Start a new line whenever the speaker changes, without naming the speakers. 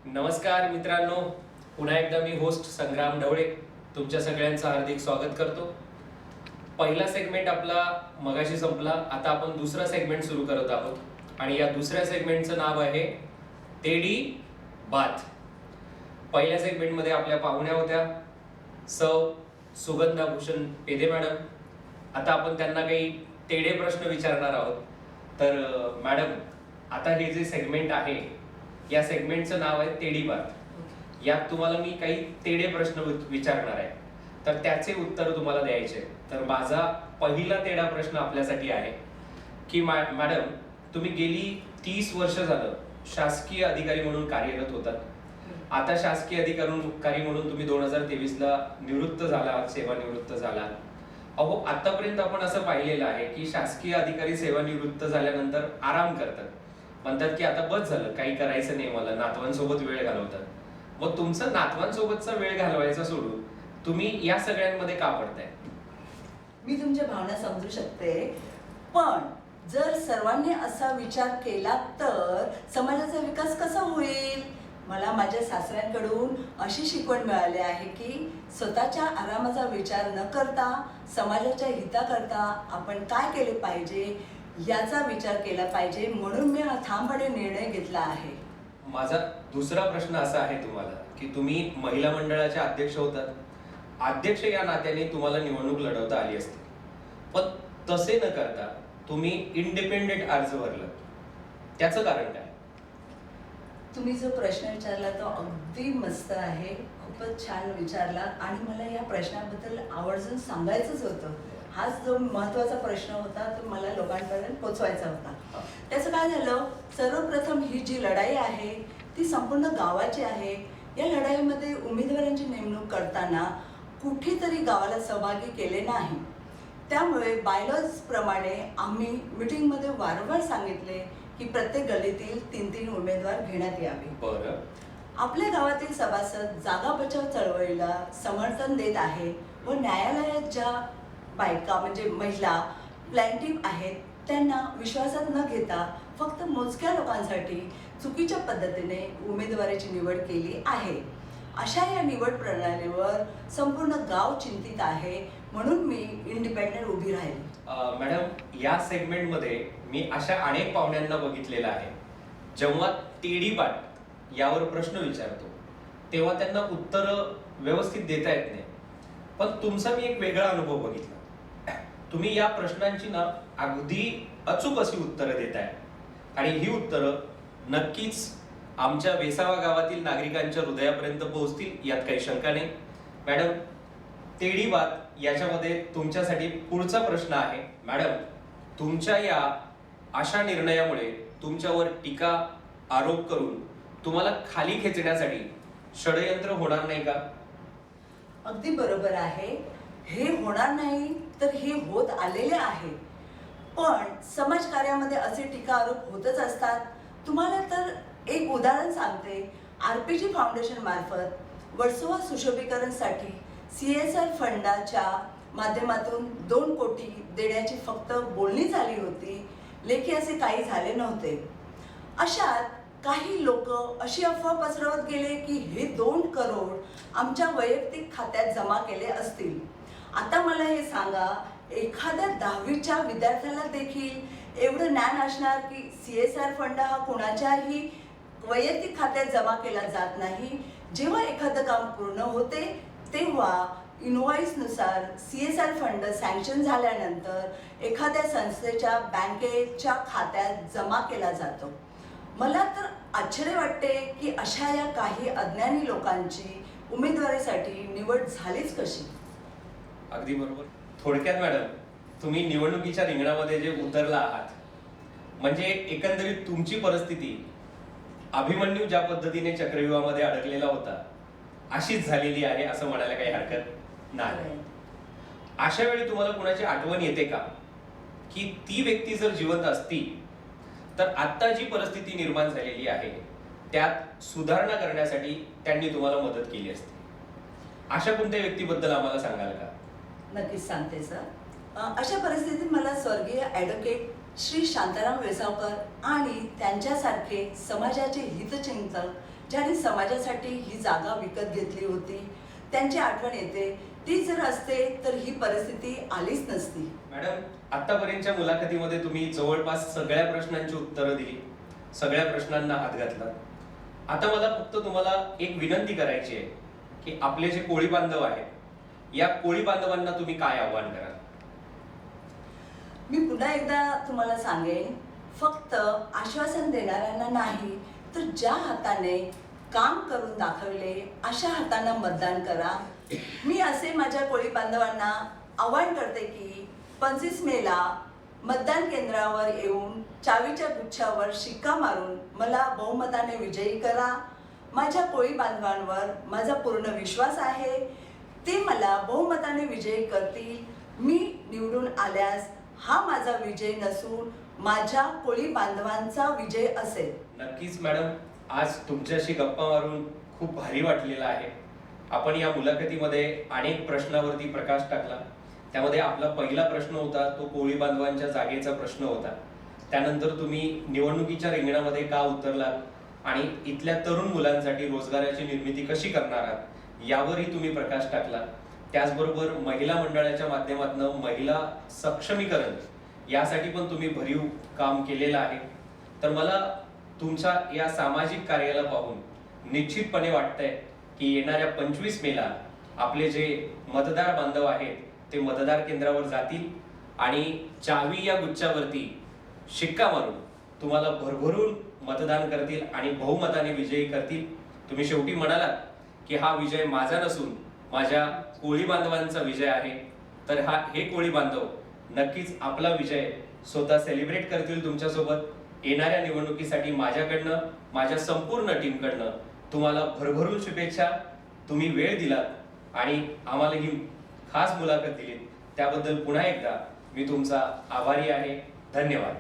नमस्कार मित्रांनो, पुन्हा एकदा मी होस्ट संग्राम ढवळे तुमच्या सगळ्यांचं हार्दिक स्वागत करतो. पहिला सेगमेंट आपला मगाशी संपला. आता आपण दुसरा सेगमेंट सुरू करत आहोत आणि या दुसऱ्या सेगमेंटचं नाव आहे तेडी बात. पहिल्या सेगमेंटमध्ये आपल्या पाहुण्या होत्या सौ सुगंधा भूषण पेदे मॅडम. आता आपण त्यांना काही तेडे प्रश्न विचारणार आहोत. तर मॅडम, आता हे जे सेगमेंट आहे या सेगमेंटचं नाव आहे तेडी बात. यात तुम्हाला मी काही तेडे प्रश्न विचारणार आहे, तर त्याचे उत्तर तुम्हाला द्यायचे. तर माझा पहिला तेडा प्रश्न आपल्यासाठी आहे की मॅडम, तुम्ही गेली 30 वर्ष झालं शासकीय अधिकारी म्हणून कार्यरत होतात. आता शासकीय अधिकारी म्हणून तुम्ही 2023 ला निवृत्त झाला, सेवानिवृत्त झाला. अहो, आतापर्यंत आपण असं पाहिलेलं आहे की शासकीय अधिकारी सेवानिवृत्त झाल्यानंतर आराम करतात, म्हणतात की आता बस झालं, काही करायचं नाही मला, नातवांसोबत वेळ घालवतात. मग तुमचं नातवांसोबतचा वेळ घालवायचा सोडून तुम्ही या सगळ्यांमध्ये का पडताय?
मी तुमच्या भावना समजू शकते, पण जर सर्वांनी असा विचार केला तर समाजाचा विकास कसा होईल? मला माझ्या सासऱ्यांकडून अशी शिकवण मिळाली आहे की स्वतःच्या आरामाचा विचार न करता समाजाच्या हिताकरता आपण काय केले पाहिजे याचा विचार केला पाहिजे. म्हणून मी हा ठामपणे निर्णय घेतला आहे.
माझा दुसरा प्रश्न असा आहे तुम्हाला की तुम्ही महिला मंडळाच्या अध्यक्ष होतात. अध्यक्ष या नात्याने तुम्हाला निवडणूक लढवता आली असते, पण तसे न करता तुम्ही इंडिपेंडेंट अर्ज भरला. त्याचं कारण काय?
तुम्ही जो प्रश्न विचारला तो अगदी मस्त आहे, खूपच छान विचारला आणि मला या प्रश्नाबद्दल आवर्जून सांगायचंच होतं. हाच जो महत्त्वाचा प्रश्न होता तो मला लोकांपर्यंत पोचवायचा होता. त्याचं काय झालं, सर्वप्रथम ही जी लढाई आहे ती संपूर्ण गावाची आहे. या लढाईमध्ये उमेदवारांची नेमणूक करताना कुठेतरी गावाला सहभागी केले नाही. त्यामुळे बायलॉज प्रमाणे आम्ही मीटिंगमध्ये वारंवार सांगितले की प्रत्येक गल्लीतील 3-3 उमेदवार घेण्यात यावे.
बरं.
आपल्या गावातील सभासद जागा बचाव चळवळीला समर्थन देत आहे व न्यायालयात ज्या बायका म्हणजे महिला प्लॅन्टिव्ह आहेत त्यांना विश्वासात न घेता फक्त मोजक्या लोकांसाठी चुकीच्या पद्धतीने उमेदवाराची निवड केली आहे. अशा या निवड प्रणालीवर संपूर्ण गाव चिंतित आहे. म्हणून मी इंडिपेंडेंट उभी राहिली.
मॅडम, या सेगमेंटमध्ये मी अशा अनेक पाहुण्यांना बघितलेलं आहे, जेव्हा तेडी बाट यावर प्रश्न विचारतो तेव्हा त्यांना उत्तर व्यवस्थित देता येत नाही. पण तुमचा मी एक वेगळा अनुभव बघितला. तुम्ही या प्रश्नांची ना अगदी अचूक अशी उत्तरं देताय आणि ही उत्तरं नक्कीच आमच्या वेसावा गावातील नागरिकांच्या हृदयापर्यंत पोहोचतील, यात काही शंका नाही. मॅडम, तेडी बात याच्यामध्ये तुमच्यासाठी पुढचा प्रश्न आहे. मॅडम, तुमच्या या अशा निर्णयामुळे तुमच्यावर टीका आरोप करून तुम्हाला खाली खेचण्यासाठी षडयंत्र होणार नाही का?
अगदी बरोबर आहे. हे होणार नाही तर हे होत आलेले आहे. पण समाजकार्यामध्ये असे टीका आरोप होतच असतात. तुम्हाला तर एक उदाहरण सांगते. RPG फाउंडेशन मार्फत वर्सोवा सुशोभीकरणसाठी CSR फंडाच्या माध्यमातून 2 कोटी देण्याची फक्त बोलणी झाली होती. लेखी असे काही झाले नव्हते. अशात काही लोक अशी अफवा पसरवत गेले की हे 2 करोड आमच्या वैयक्तिक खात्यात जमा केले असतील. आता मला हे सांगा, एखाद्या 10वीच्या विद्यार्थ्याला देखील एवढं ज्ञान असणार की CSR फंड हा कोणाच्याही वैयक्तिक खात्यात जमा केला जात नाही. जेव्हा एखादं काम पूर्ण होते तेव्हा इनवॉइसनुसार CSR फंड सँक्शन झाल्यानंतर एखाद्या संस्थेच्या बँकेच्या खात्यात जमा केला जातो. मला तर आश्चर्य वाटते की अशा या काही अज्ञानी लोकांची उमेदवारीसाठी निवड झालीच कशी?
अगदी बरोबर. थोडक्यात मॅडम, तुम्ही निवडणुकीच्या रिंगणामध्ये जे उतरला आहात, म्हणजे एकंदरीत तुमची परिस्थिती अभिमन्यू ज्या पद्धतीने चक्रव्यूहामध्ये अडकलेला होता अशीच झालेली आहे असं म्हणायला काही हरकत नाही. अशा वेळी तुम्हाला कुणाची आठवण येते का की ती व्यक्ती जर जिवंत असती तर आता जी परिस्थिती निर्माण झालेली आहे त्यात सुधारणा करण्यासाठी त्यांनी तुम्हाला मदत केली असती? अशा कोणत्या व्यक्तीबद्दल आम्हाला सांगाल का?
नक्कीच सांगते सर. अशा परिस्थितीत मला स्वर्गीय ॲडव्होकेट श्री शांताराम वेसावकर आणि त्यांच्यासारखे समाजाचे हितचिंतक ज्याने समाजासाठी ही जागा विकत घेतली होती, त्यांची आठवण येते. ती जर असते तर ही परिस्थिती आलीच नसती.
मॅडम, आतापर्यंतच्या मुलाखतीमध्ये तुम्ही जवळपास सगळ्या प्रश्नांची उत्तरं दिली, सगळ्या प्रश्नांना हात घातला. आता मला फक्त तुम्हाला एक विनंती करायची आहे की आपले जे कोळी बांधव आहेत, या कोळी बांधवांना तुम्ही काय आव्हान कराल?
मी पुन्हा एकदा तुम्हाला सांगेन, फक्त आश्वासन देणाऱ्यांना नाही, तर ज्या हाताने काम करून दाखवले अशा हातांना मतदान करा. मी असे माझ्या कोळी बांधवांना आवाहन करते की 25 मेला मतदान केंद्रावर येऊन चावीच्या गुच्छावर शिक्का मारून मला बहुमताने विजयी करा. माझ्या कोळी बांधवांवर माझा पूर्ण विश्वास आहे. ते मला बहुमताने विजयी करतील. मी निवडून आल्यास हा माझा विजय नसून माझ्या कोळी बांधवांचा विजय असेल.
नक्कीच मॅडम, आज तुमच्याशी गप्पा मारून खूप भारी वाटलेलं आहे. आपण या मुलाखतीमध्ये अनेक प्रश्नावरती प्रकाश टाकला. त्यामध्ये आपला पहिला प्रश्न होता तो कोळी बांधवांच्या जागेचा प्रश्न होता. त्यानंतर तुम्ही निवडणुकीच्या रिंगणामध्ये का उतरलात आणि इथल्या तरुण मुलांसाठी रोजगाराची निर्मिती कशी करणार आहात यावरही तुम्ही प्रकाश टाकला. त्याचबरोबर महिला मंडळाच्या माध्यमातून महिला सक्षमीकरण यासाठी पण तुम्ही भरीव काम केलेलं आहे. तर मला तुमच्या या सामाजिक कार्याला पाहून निश्चितपणे वाटतंय की येणाऱ्या 25 मेला आपले जे मतदार बांधव आहेत ते मतदार केंद्रावर जातील आणि चावी या गुच्छावरती शिक्का मारून तुम्हाला भरभरून मतदान करतील आणि बहुमताने विजयी करतील. तुम्ही शेवटी म्हणालात की हा विजय माझा नसून माझ्या कोळी बांधवांचा विजय आहे. तर हे कोळी बांधव नक्कीच आपला विजय स्वतः सेलिब्रेट करतील तुमच्यासोबत. येणाऱ्या निवडणुकीसाठी माझ्याकडनं, माझ्या संपूर्ण टीमकडनं तुम्हाला भरभरून शुभेच्छा. तुम्ही वेळ दिलात आणि आम्हाला ही खास मुलाखत दिलीत त्याबद्दल पुन्हा एकदा मी तुमचा आभारी आहे. धन्यवाद.